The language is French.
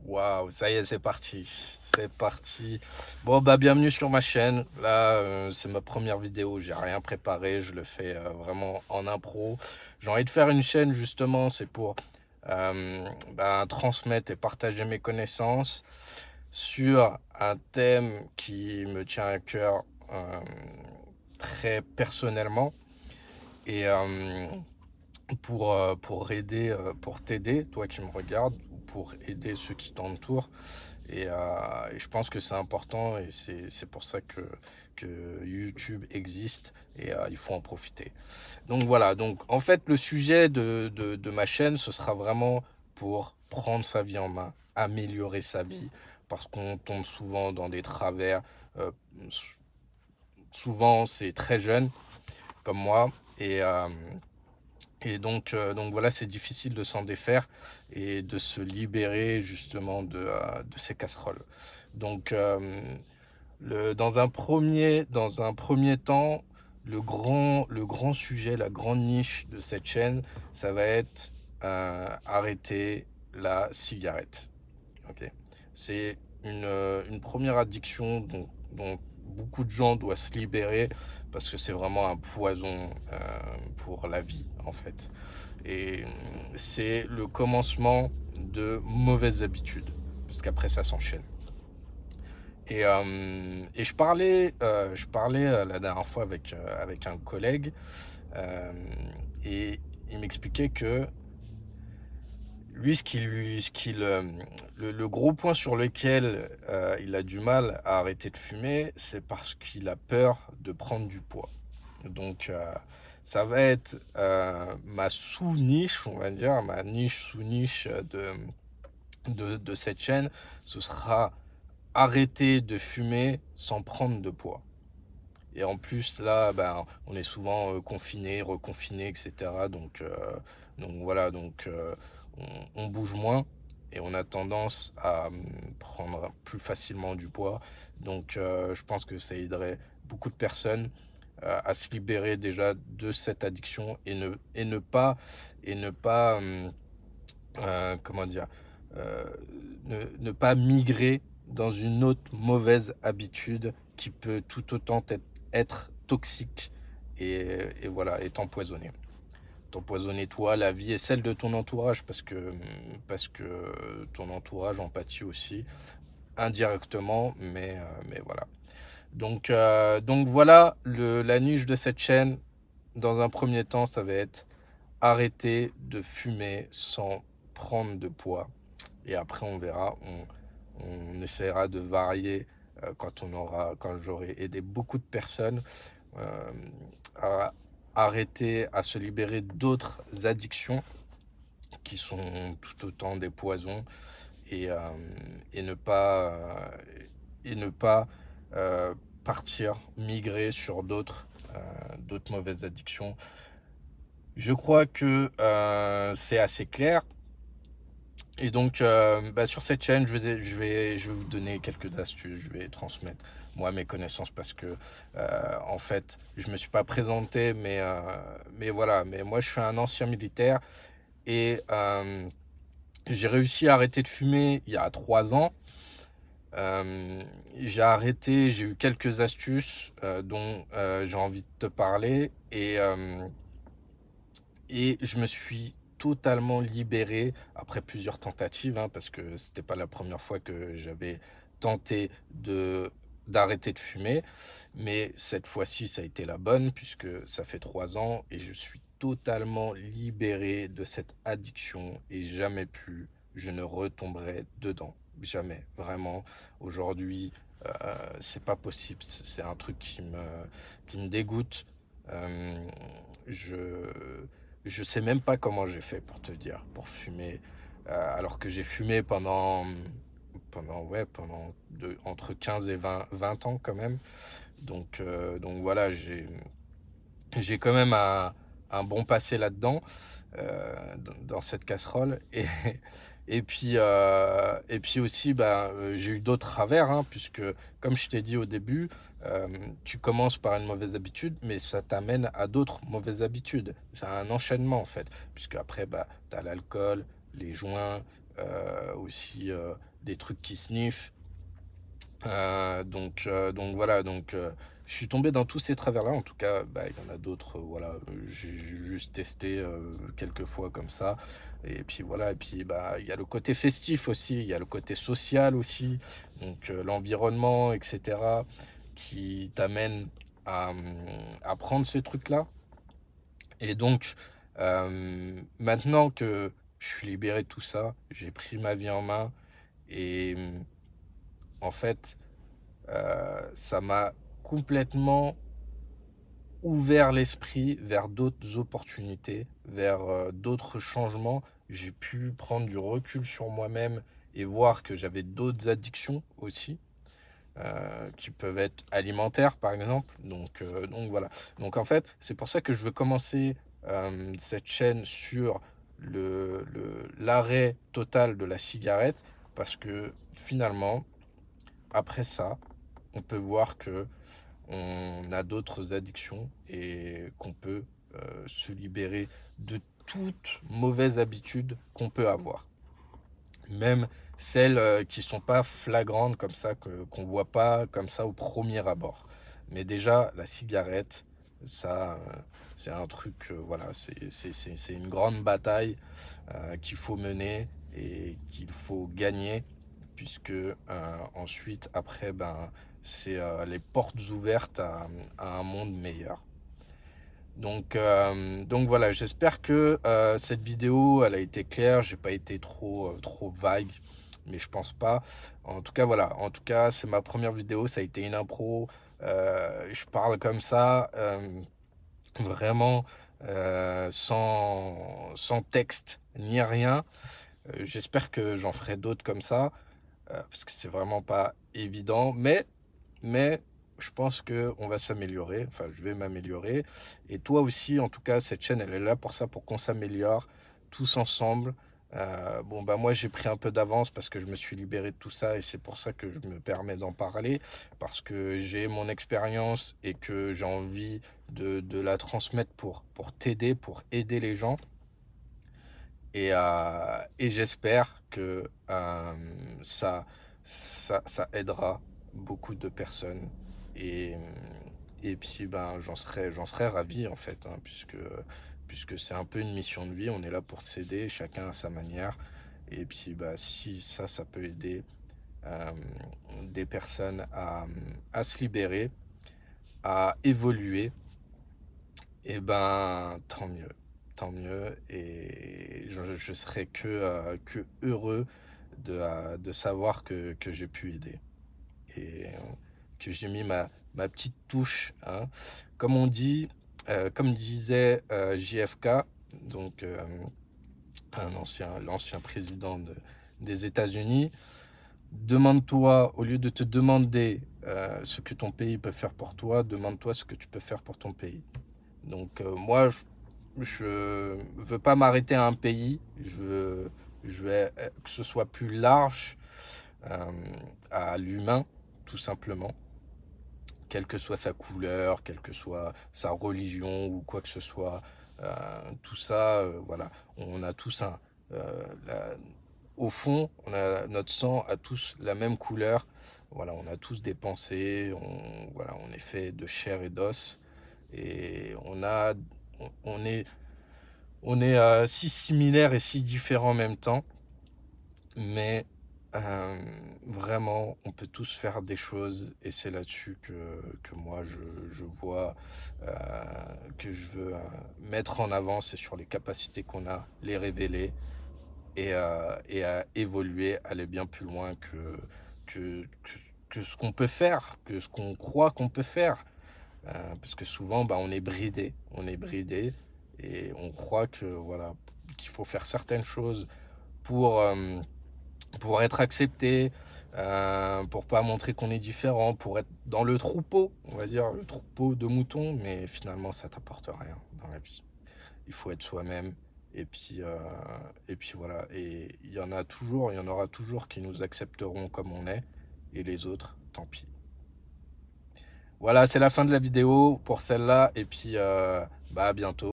Waouh, ça y est, c'est parti. C'est parti. Bon, bah, bienvenue sur ma chaîne. Là, c'est ma première vidéo. J'ai rien préparé. Je le fais vraiment en impro. J'ai envie de faire une chaîne, justement. C'est pour transmettre et partager mes connaissances sur un thème qui me tient à cœur très personnellement. Et pour t'aider, toi qui me regardes, ou pour aider ceux qui t'entourent. Et je pense que c'est important et c'est pour ça que YouTube existe et il faut en profiter. Donc voilà, donc en fait le sujet de ma chaîne, ce sera vraiment pour prendre sa vie en main, améliorer sa vie, parce qu'on tombe souvent dans des travers, euh, souvent c'est très jeune comme moi, et donc voilà, c'est difficile de s'en défaire et de se libérer justement de ces casseroles. Donc dans un premier temps, le grand sujet, la grande niche de cette chaîne, ça va être arrêter la cigarette. Ok. C'est une première addiction dont beaucoup de gens doivent se libérer parce que c'est vraiment un poison pour la vie en fait. Et c'est le commencement de mauvaises habitudes parce qu'après ça s'enchaîne. Et je parlais la dernière fois avec un collègue euh, et il m'expliquait que lui, le gros point sur lequel il a du mal à arrêter de fumer, c'est parce qu'il a peur de prendre du poids. Donc, ça va être ma sous-niche, on va dire, ma niche sous-niche de cette chaîne. Ce sera arrêter de fumer sans prendre de poids. Et en plus, là, ben, on est souvent confiné, reconfiné, etc. Donc voilà, on bouge moins et on a tendance à prendre plus facilement du poids. Donc je pense que ça aiderait beaucoup de personnes à se libérer déjà de cette addiction et ne pas comment dire, euh, ne pas migrer dans une autre mauvaise habitude qui peut tout autant être toxique et voilà, et t'empoisonner toi, la vie et celle de ton entourage parce que ton entourage en pâtit aussi indirectement, mais voilà. Donc voilà, la niche de cette chaîne, dans un premier temps, ça va être arrêter de fumer sans prendre de poids. Et après, on verra, on essaiera de varier quand j'aurai aidé beaucoup de personnes euh, à arrêter, à se libérer d'autres addictions qui sont tout autant des poisons et, euh, et ne pas, et ne pas euh, partir, migrer sur d'autres mauvaises addictions. Je crois que c'est assez clair. Et donc, sur cette chaîne, je vais vous donner quelques astuces. Je vais transmettre, moi, mes connaissances parce que, en fait, je me suis pas présenté, mais voilà. Mais moi, je suis un ancien militaire et j'ai réussi à arrêter de fumer il y a 3 ans. J'ai arrêté, j'ai eu quelques astuces dont j'ai envie de te parler et je me suis totalement libéré après plusieurs tentatives, hein, parce que c'était pas la première fois que j'avais tenté d'arrêter de fumer. Mais cette fois-ci, ça a été la bonne, puisque ça fait 3 ans et je suis totalement libéré de cette addiction et jamais plus je ne retomberai dedans. Jamais, vraiment. Aujourd'hui, c'est pas possible. C'est un truc qui me dégoûte. Euh, je, je sais même pas comment j'ai fait pour te dire, pour fumer, alors que j'ai fumé entre 15 et 20 ans quand même. Donc voilà, j'ai quand même un bon passé là-dedans, dans cette casserole. Et puis aussi, j'ai eu d'autres travers, hein, puisque, comme je t'ai dit au début, tu commences par une mauvaise habitude, mais ça t'amène à d'autres mauvaises habitudes. C'est un enchaînement, en fait, puisque après, tu as l'alcool, les joints, aussi des trucs qui sniffent. Donc voilà, je suis tombé dans tous ces travers-là. En tout cas, bah, il y en a d'autres, voilà, j'ai juste testé quelques fois comme ça. Et puis voilà, et puis bah, il y a le côté festif aussi, il y a le côté social aussi, donc l'environnement, etc., qui t'amène à prendre ces trucs-là. Et donc, maintenant que je suis libéré de tout ça, j'ai pris ma vie en main et en fait, ça m'a complètement ouvert l'esprit vers d'autres opportunités, vers d'autres changements. J'ai pu prendre du recul sur moi-même et voir que j'avais d'autres addictions aussi, qui peuvent être alimentaires par exemple. Donc voilà. Donc en fait, c'est pour ça que je veux commencer cette chaîne sur l'arrêt total de la cigarette, parce que finalement, après ça, on peut voir que on a d'autres addictions et qu'on peut se libérer de toute mauvaise habitude qu'on peut avoir. Même celles qui sont pas flagrantes comme ça, qu'on voit pas comme ça au premier abord. Mais déjà, la cigarette, ça, c'est un truc, voilà, c'est une grande bataille qu'il faut mener et qu'il faut gagner, puisque ensuite, après, ben, c'est les portes ouvertes à un monde meilleur. Donc voilà, j'espère que cette vidéo, elle a été claire, j'ai pas été trop vague, mais je pense pas. En tout cas, voilà, en tout cas, c'est ma première vidéo, ça a été une impro. Je parle comme ça, vraiment sans texte ni rien. J'espère que j'en ferai d'autres comme ça, parce que c'est vraiment pas évident, mais je pense que on va s'améliorer, enfin je vais m'améliorer, et toi aussi, en tout cas, cette chaîne, elle est là pour ça, pour qu'on s'améliore tous ensemble. Bon bah moi j'ai pris un peu d'avance parce que je me suis libéré de tout ça, et c'est pour ça que je me permets d'en parler, parce que j'ai mon expérience et que j'ai envie de la transmettre pour t'aider, pour aider les gens. Et j'espère que ça aidera beaucoup de personnes. Et, et puis, ben, j'en serais ravi, en fait, hein, puisque c'est un peu une mission de vie. On est là pour s'aider, chacun à sa manière. Et puis, bah, si ça peut aider euh, des personnes à se libérer, à évoluer, et ben, tant mieux. Tant mieux. Et je serais que heureux de savoir que j'ai pu aider. Et que j'ai mis ma petite touche, hein. Comme on dit, comme disait JFK, donc l'ancien président des États-Unis, demande-toi, au lieu de te demander ce que ton pays peut faire pour toi, demande-toi ce que tu peux faire pour ton pays. Donc moi, je veux pas m'arrêter à un pays, je veux que ce soit plus large euh, à l'humain, tout simplement, quelle que soit sa couleur, quelle que soit sa religion ou quoi que ce soit. Tout ça, voilà, on a tous au fond, notre sang a tous la même couleur. Voilà, on a tous des pensées, voilà, on est fait de chair et d'os, et on est si similaires et si différents en même temps, mais vraiment, on peut tous faire des choses, et c'est là-dessus que moi je vois, que je veux mettre en avant, c'est sur les capacités qu'on a, les révéler, et à évoluer, aller bien plus loin que, que, que ce qu'on peut faire, que ce qu'on croit qu'on peut faire. Parce que souvent, bah, on est bridé, et on croit que voilà, qu'il faut faire certaines choses pour, euh, pour être accepté, pour pas montrer qu'on est différent, pour être dans le troupeau, on va dire, le troupeau de moutons, mais finalement, ça t'apporte rien dans la vie. Il faut être soi-même. Et puis voilà. Et il y en aura toujours qui nous accepteront comme on est, et les autres, tant pis. Voilà, c'est la fin de la vidéo pour celle-là, et puis bah à bientôt.